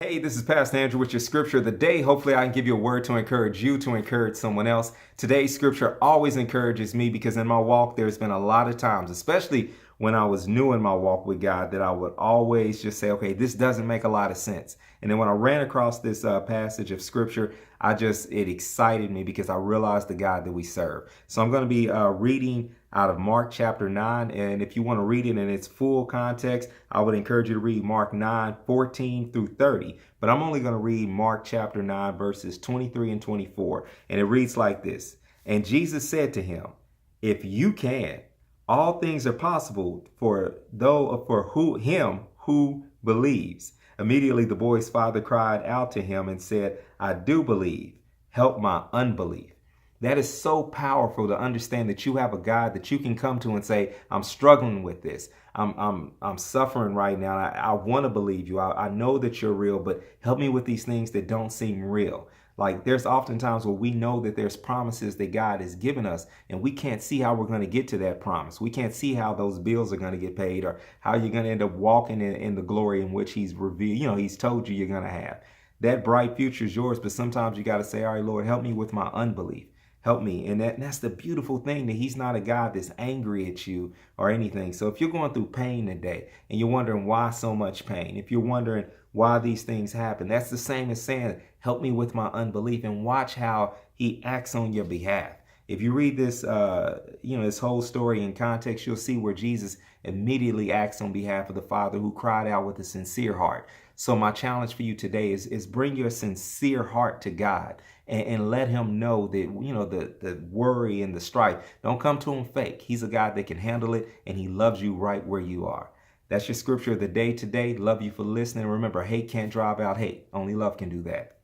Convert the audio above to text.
Hey, this is Pastor Andrew with your scripture of the day. Hopefully, I can give you a word to encourage you, to encourage someone else. Today's scripture always encourages me because in my walk, there's been a lot of times, especially when I was new in my walk with God, that I would always just say, okay, this doesn't make a lot of sense. And then when I ran across this passage of scripture, it excited me because I realized the God that we serve. So I'm going to be reading out of Mark chapter 9. And if you want to read it in its full context, I would encourage you to read Mark 9:14 through 30. But I'm only going to read Mark chapter 9, verses 23 and 24. And it reads like this. And Jesus said to him, if you can, all things are possible for him who believes. Immediately the boy's father cried out to him and said, I do believe. Help my unbelief. That is so powerful to understand that you have a God that you can come to and say, I'm struggling with this. I'm suffering right now. I want to believe you. I know that you're real, but help me with these things that don't seem real. Like there's oftentimes where we know that there's promises that God has given us and we can't see how we're going to get to that promise. We can't see how those bills are going to get paid or how you're going to end up walking in the glory in which he's revealed, he's told you you're going to have. That bright future is yours, but sometimes you got to say, all right, Lord, help me with my unbelief. Help me. And that's the beautiful thing, that he's not a God that's angry at you or anything. So if you're going through pain today and you're wondering why so much pain, if you're wondering why these things happen, that's the same as saying, help me with my unbelief, and watch how he acts on your behalf. If you read this, this whole story in context, you'll see where Jesus immediately acts on behalf of the Father who cried out with a sincere heart. So my challenge for you today is bring your sincere heart to God and let him know that, the worry and the strife, don't come to him fake. He's a God that can handle it, and he loves you right where you are. That's your scripture of the day today. Love you for listening. Remember, hate can't drive out hate. Only love can do that.